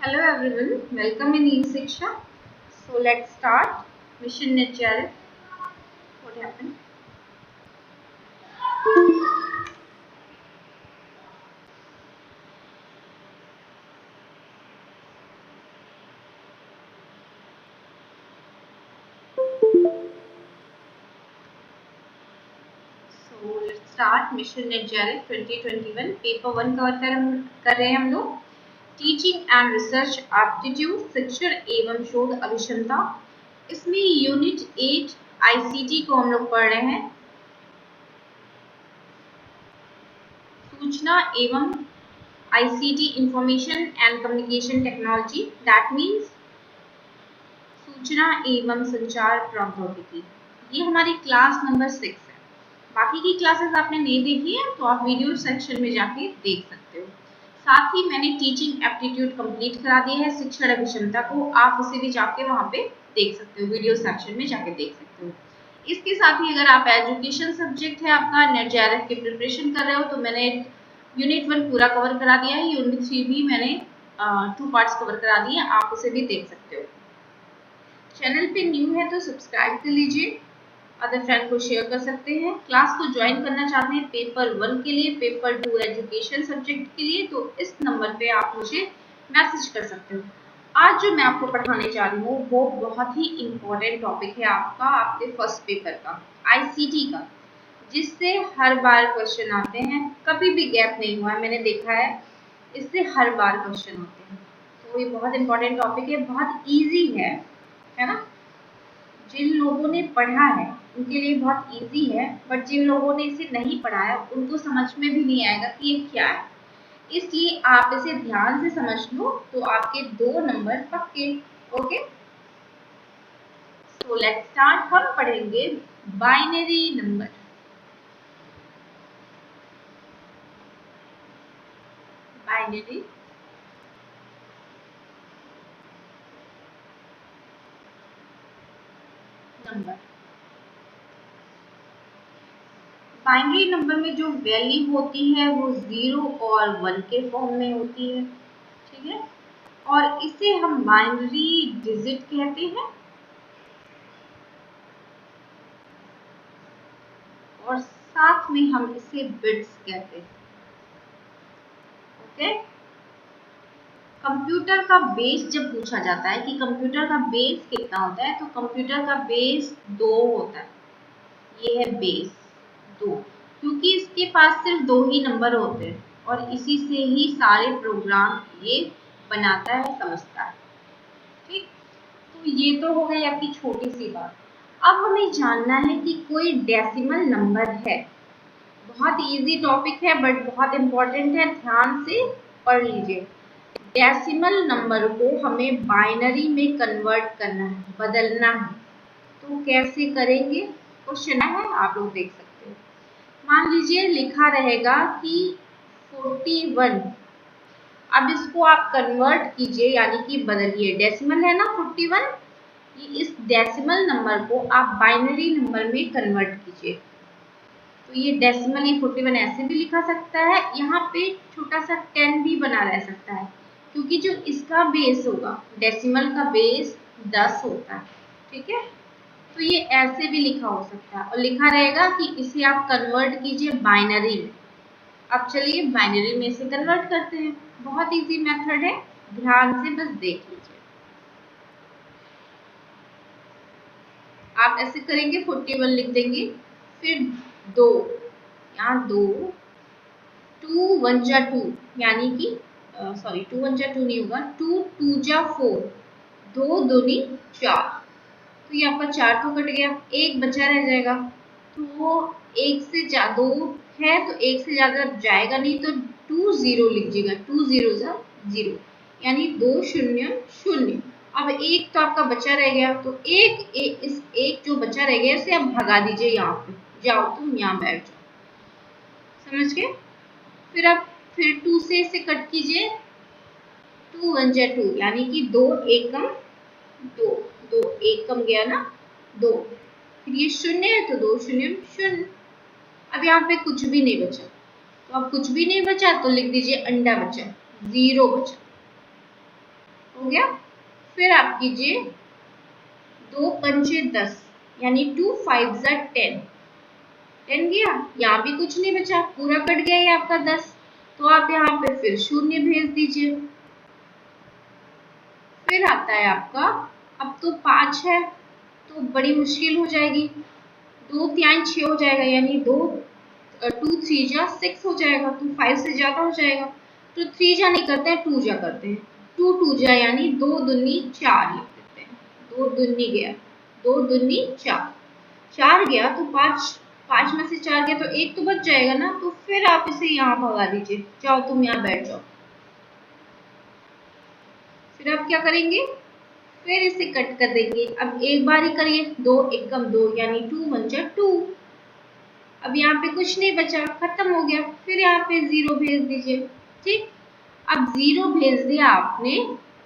Hello everyone, welcome in eSiksha. So let's start. Mission Net. What happened? So let's start. Mission Net 2021 paper 1 कर रहे हैं हम लोग. Teaching and research aptitude शिक्षण एवं शोध अभिक्षमता. इसमें यूनिट 8 आईसीटी को हम लोग पढ़ रहे हैं. सूचना एवं ICT information and communication technology. That means सूचना एवं संचार प्रौद्योगिकी. ये हमारी क्लास नंबर 6 है. बाकी की क्लासेस आपने नहीं देखी है तो आप वीडियो सेक्शन में जाके देख सकते हो. साथ ही मैंने टीचिंग एप्टीट्यूड कंप्लीट करा दिया है शिक्षण अभिक्षमता को. आप उसे भी जाके वहाँ पे देख सकते हो, वीडियो सेक्शन में जाके देख सकते हो. इसके साथ ही अगर आप एजुकेशन सब्जेक्ट है आपका नेट जेआरएफ की प्रिपरेशन कर रहे हो तो मैंने यूनिट 1 पूरा कवर करा दिया है. यूनिट 3 भी मैंने 2 पार्ट्स कवर करा दिए हैं, आप उसे भी देख सकते हो. चैनल पे न्यू है तो सब्सक्राइब कर लीजिए, अदर फ्रेंड को शेयर कर सकते हैं. क्लास को ज्वाइन करना चाहते हैं पेपर 1 के लिए, पेपर 2 एजुकेशन सब्जेक्ट के लिए, तो इस नंबर पे आप मुझे मैसेज कर सकते हो. आज जो मैं आपको पढ़ाने जा रही हूँ वो बहुत ही इम्पोर्टेंट टॉपिक है आपका, आपके फर्स्ट पेपर का, आईसीटी का, जिससे हर बार क्वेश्चन आते हैं. कभी भी गैप नहीं हुआ है, मैंने देखा है, इससे हर बार क्वेश्चन आते हैं. तो ये बहुत इंपॉर्टेंट टॉपिक है, बहुत ईजी है ना. जिन लोगों ने पढ़ा है उनके लिए बहुत इजी है, बट जिन लोगों ने इसे नहीं पढ़ा है उनको समझ में भी नहीं आएगा कि ये क्या है. इसलिए आप इसे ध्यान से समझ लो तो आपके 2 नंबर पक्के. Okay, so let's start. हम पढ़ेंगे binary number. Binary number. Binary number में जो वैल्यू होती है वो 0 और 1 के फॉर्म में होती है. ठीक है, और इसे हम बाइनरी डिजिट कहते हैं और साथ में हम इसे बिट्स कहते हैं. ओके, कंप्यूटर का बेस जब पूछा जाता है कि कंप्यूटर का बेस कितना होता है तो कंप्यूटर का बेस 2 होता है. ये है बेस 2, क्योंकि इसके पास सिर्फ 2 ही नंबर होते हैं और इसी से ही सारे प्रोग्राम ये बनाता है, समझता है. ठीक, तो ये तो हो गई आपकी छोटी सी बात. अब हमें जानना है कि कोई डेसिमल नंबर है. बहुत इजी टॉपिक है बट बहुत इंपॉर्टेंट है, ध्यान से पढ़ लीजिए. डेसिमल नंबर को हमें बाइनरी में कन्वर्ट करना है, बदलना है. तो कैसे करेंगे, क्वेश्चन है, आप लोग देख सकते हो. मान लीजिए लिखा रहेगा कि 41. अब इसको आप कन्वर्ट कीजिए, यानी कि बदलिए. डेसिमल है ना 41, इस डेसिमल नंबर को आप बाइनरी नंबर में कन्वर्ट कीजिए. तो ये डेसिमल, ये 41 ऐसे भी लिखा सकता है, यहाँ पे छोटा सा 10 भी बना रह सकता है, क्योंकि जो इसका बेस होगा, डेसिमल का बेस 10 होता है. ठीक है, तो ये ऐसे भी लिखा हो सकता है और लिखा रहेगा कि इसे आप कन्वर्ट कीजिए बाइनरी में. अब चलिए बाइनरी में इसे कन्वर्ट करते हैं. बहुत इजी मेथड है, ध्यान से बस देख लीजिए. आप ऐसे करेंगे, 41 लिख देंगे, फिर 2, यहाँ 2, 2 1 जा 2, यानी कि सॉरी 2 1 जा 2 नहीं होगा, 2 2 जा 4, 2 दूनी 4. तो ये आपका 4 तो कट गया, एक बचा रह जाएगा. तो एक से 2 है तो एक से ज्यादा जाएगा नहीं, तो 2 0 लीजिएगा. 2 0 जा 0, यानी 2 0 0. अब एक तो आपका बचा रह गया, तो इस एक जो बचा रह गया इसे आप भगा दीजिए. यहाँ पे जाओ, तुम यहाँ बैठ जाओ. समझ गए. फिर आप फिर 2 से इसे कट कीजिए. 2 1 जा 2, यानी कि 2 1 कम 2, 2 1 कम गया ना 2. फिर ये 0 है तो 2 0 0. अब यहाँ पे कुछ भी नहीं बचा, तो अब कुछ भी नहीं बचा तो लिख दीजिए अंडा बचा, 0 बचा. हो गया। फिर आप कीजिए 2 पंचे 10 यानी 2 5 10। 10 गया, यहाँ भी कुछ नहीं बचा, पूरा कट गया ये आपका 10। तो आप यहाँ पे फिर शून्य भेज दीजिए। फिर आता है आपका, अब तो 5 है तो बड़ी मुश्किल हो जाएगी। 2 3 6 हो जाएगा, यानी 2 2 3 जा 6 हो जाएगा, तो 5 से ज्यादा हो जाएगा। तो 3 जा नहीं करते हैं, 2 जा करते हैं। 2 2 जा यानी 2 दूनी 4 लिख देते हैं। 2 दूनी गया, 2 दूनी 4, 4 गया तो 5 में से 4 गया तो 1 तो बच जाएगा ना। तो फिर आप इसे यहाँ भगा दीजिए, जाओ तुम यहाँ बैठ जाओ। फिर आप क्या करेंगे, फिर इसे कट कर देंगे। अब एक बार ही करिए, 2 एकम 2 यानी 2 1 जा 2। अब यहाँ पे कुछ नहीं बचा, खत्म हो गया। फिर यहाँ पे 0 भेज दीजिए। ठीक, अब 0 भेज दिया आपने।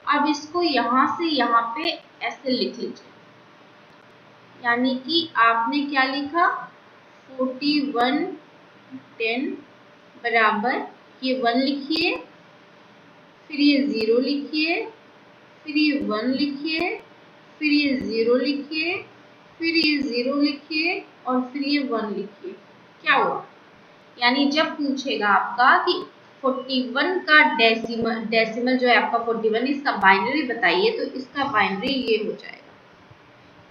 अब इसको यहाँ से यहाँ पे ऐसे लिख लीजिए, यानी कि आपने क्या लिखा, 41 10 बराबर ये 1 लिखिए, फिर ये 0 लिखिए, फिर ये 1 लिखिए, फिर ये 0 लिखिए, फिर ये 0 लिखिए और फिर ये 1 लिखिए। क्या हुआ, यानी जब पूछेगा आपका कि 41 का डेसिमल जो है आपका 41, इसका बाइनरी बताइए, तो इसका बाइनरी ये हो जाएगा।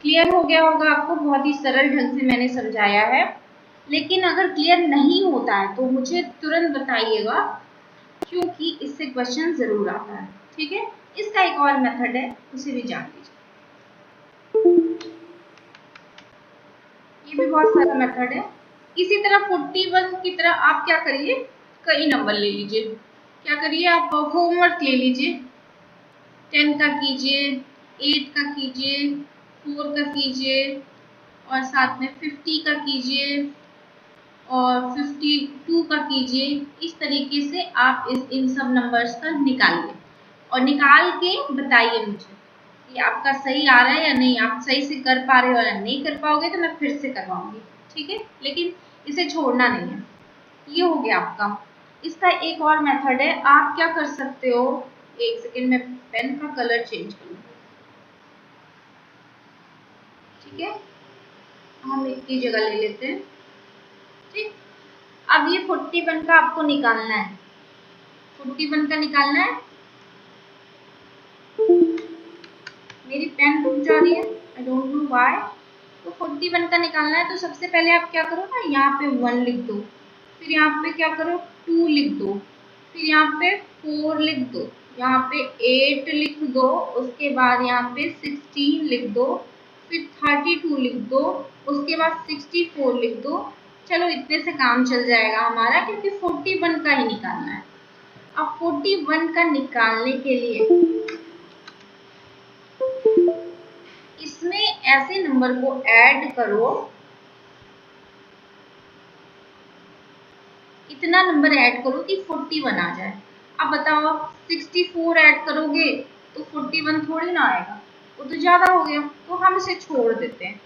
क्लियर हो गया होगा आपको, बहुत ही सरल ढंग से मैंने समझाया है। लेकिन अगर क्लियर नहीं होता है तो मुझे तुरंत बताइएगा, क्योंकि इससे क्वेश्चन जरूर आता है। ठीक है, इसका एक और मेथड है, उसे भी जान लीजिए। ये भी बहुत सारा मेथड है। इसी तरह 41 की तरह आप क्या करिए, कई नंबर ले लीजिए। क्या करिए, आप होमवर्क ले लीजिए। 10 का कीजिए, 8 का कीजिए, 4 का कीजिए और साथ में 50 का कीजिए और 52 का कीजिए। इस तरीके से आप इन सब नंबर्स का निकालिए और निकाल के बताइए मुझे कि आपका सही आ रहा है या नहीं, आप सही से कर पा रहे हो या नहीं कर पाओगे तो मैं फिर से करवाऊंगी। ठीक है, लेकिन इसे छोड़ना नहीं है। ये हो गया आपका। इसका एक और मेथड है, आप क्या कर सकते हो, एक सेकेंड में पेन का कलर चेंज कर लूं। ठीक है, हम एक की जगह ले लेते हैं। ठीक, अब ये 41 का आपको निकालना है। 41 का निकालना है, मेरी पेन रुक जा रही है, आई डोंट नो व्हाई। तो 41 का निकालना है, तो सबसे पहले आप क्या करो ना, यहाँ पे 1 लिख दो, फिर यहाँ पे क्या करो 2 लिख दो, फिर यहाँ पे 4 लिख दो, यहाँ पे 8 लिख दो, उसके बाद यहाँ पे 16 लिख दो, फिर 32 लिख दो, उसके बाद 64 लिख दो। चलो इतने से काम चल जाएगा हमारा, क्योंकि 41 का ही निकालना है। अब 41 का निकालने के लिए इसमें ऐसे नंबर को ऐड करो, इतना नंबर ऐड करो कि 41 आ जाए। अब बताओ 64 ऐड करोगे तो 41 थोड़ी ना आएगा, वो तो ज्यादा हो गया, तो हम इसे छोड़ देते हैं।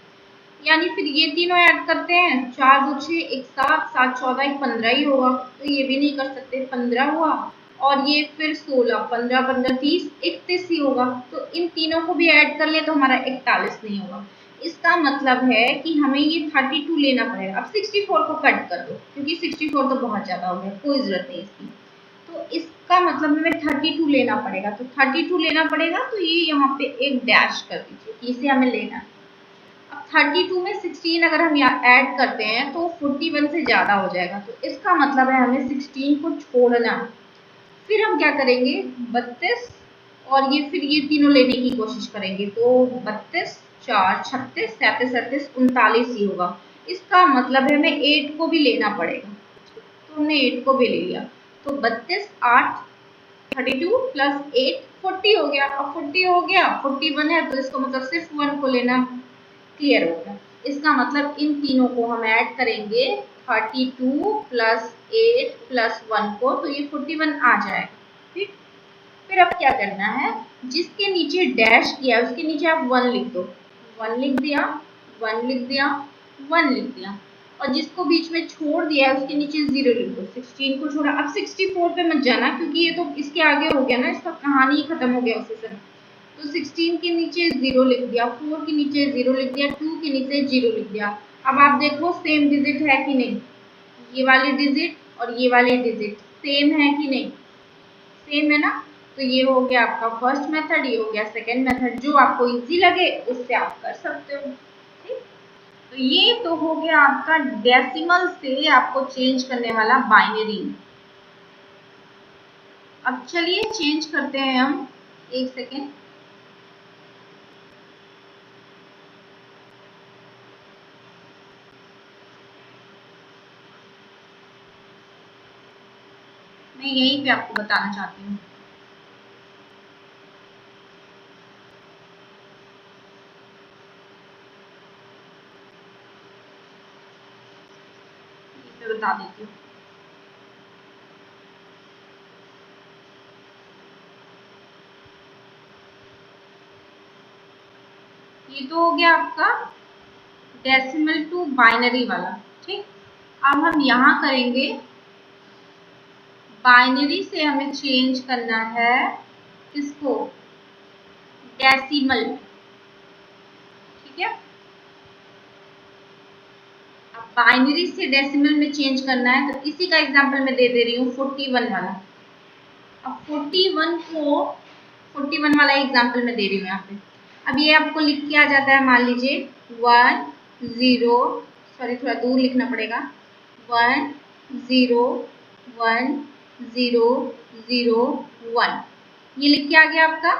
यानी फिर ये तीनों ऐड करते हैं, 4 2 6 1 7 7 14 15 ही होगा, तो ये भी नहीं कर सकते, 15 हुआ और ये फिर 16 15 15 30 31 ही होगा, तो इन तीनों को भी ऐड कर ले तो हमारा 41 नहीं होगा। इसका मतलब है कि हमें ये 32 लेना पड़ेगा। अब 64 को कट कर दो, क्योंकि 64 तो बहुत ज्यादा हो गया, कोई जरूरत नहीं इसकी। तो इसका मतलब हमें 32 लेना पड़ेगा, तो 32 लेना पड़ेगा, तो ये यहाँ पे एक डैश कर दीजिए कि इसे हमें लेना है। 32 में 16 अगर हम यहाँ ऐड करते हैं तो 41 से ज्यादा हो जाएगा, तो इसका मतलब है हमें 16 को छोड़ना। फिर हम क्या करेंगे, 32 और ये फिर ये तीनों लेने की कोशिश करेंगे, तो 32 4 36 37 38 39 ही होगा। इसका मतलब है हमें 8 को भी लेना पड़ेगा, तो हमने 8 को भी ले लिया, तो 32 8 32 प्लस 8 40 हो गया। अब 40 हो गया, 41 है तो इसका मतलब सिर्फ 1 को लेना। क्लियर हो गया, इसका मतलब इन तीनों को हम ऐड करेंगे 32 प्लस 8 प्लस 1 को, तो ये 41 आ जाएगा। ठीक, फिर अब क्या करना है, जिसके नीचे डैश किया उसके नीचे आप 1 लिख दो। 1 लिख दिया, 1 लिख दिया, 1 लिख दिया। और जिसको बीच में छोड़ दिया है उसके नीचे 0 लिख दो। 16 को छोड़ा, अब 64 पे मत जाना क्योंकि ये तो इसके आगे हो गया ना, इसका कहानी खत्म हो गया उसी समय। तो 16 के नीचे 0 लिख दिया, 4 के नीचे 0 लिख दिया, 2 के नीचे 0 लिख दिया। अब आप देखो सेम डिजिट है कि नहीं, ये वाली डिजिट और ये वाली डिजिट सेम है कि नहीं, सेम है ना। तो ये हो गया आपका फर्स्ट मेथड, ये हो गया सेकेंड मेथड। जो आपको इजी लगे उससे आप कर सकते हो। ठीक, तो ये तो हो गया आपका डेसिमल से आपको चेंज करने वाला बाइनरी। अब चलिए चेंज करते हैं हम, एक सेकेंड। मैं यहीं पे आपको बताना चाहती हूँ। बता देती हूँ। ये तो हो गया आपका डेसिमल टू बाइनरी वाला। ठीक, अब हम यहाँ करेंगे बाइनरी से हमें चेंज करना है किसको, डेसिमल। ठीक है, अब बाइनरी से डेसिमल में चेंज करना है तो इसी का एग्जांपल मैं दे रही हूँ 41 वाला। अब 41 वाला एग्जांपल मैं दे रही हूँ यहाँ पे। अब ये आपको लिख के आ जाता है, मान लीजिए 1 0, सॉरी थोड़ा दूर लिखना पड़ेगा, 1 0 1 0 0 1, ये लिख के आ गया आपका।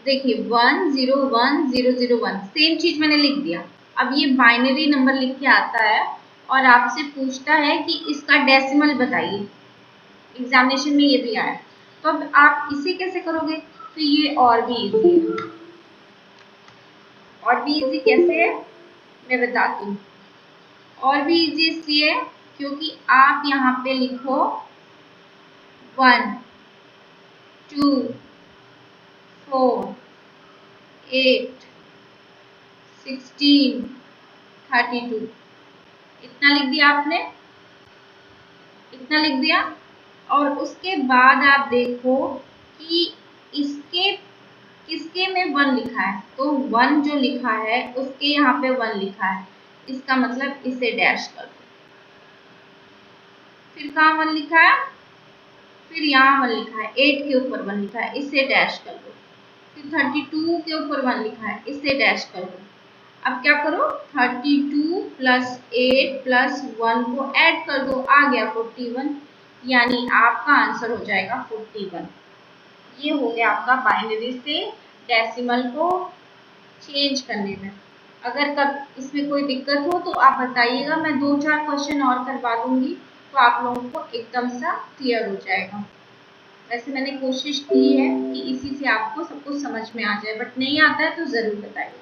देखिए 1 0 1 0 0 1 सेम चीज मैंने लिख दिया। अब ये बाइनरी नंबर लिख के आता है और आपसे पूछता है कि इसका डेसिमल बताइए, एग्जामिनेशन में ये भी आया। तो अब आप इसे कैसे करोगे, तो ये और भी इजी है। और भी इजी कैसे है मैं बताती हूँ। और भी इजी इसलिए क्योंकि आप यहाँ पे लिखो 1 2 4 8 16 32, इतना लिख दिया आपने, इतना लिख दिया। और उसके बाद आप देखो कि इसके किसके में 1 लिखा है, तो 1 जो लिखा है उसके यहाँ पे 1 लिखा है, इसका मतलब इसे डैश कर दो। फिर कहाँ 1 लिखा है, फिर यहाँ 1 लिखा है, 8 के ऊपर 1 लिखा है, इसे डैश कर दो। फिर 32 के ऊपर 1 लिखा है, इसे डैश कर दो। अब क्या करो, 32 प्लस 8 प्लस 1 को ऐड कर दो, आ गया 41, यानी आपका आंसर हो जाएगा 41। ये हो गया आपका बाइनरी से डेसिमल को चेंज करने में। अगर कब इसमें कोई दिक्कत हो तो आप बताइएगा, मैं 2-4 क्वेश्चन और करवा दूंगी तो आप लोगों को एकदम सा क्लियर हो जाएगा। वैसे मैंने कोशिश की है कि इसी से आपको सब कुछ समझ में आ जाए, बट नहीं आता है तो ज़रूर बताइए।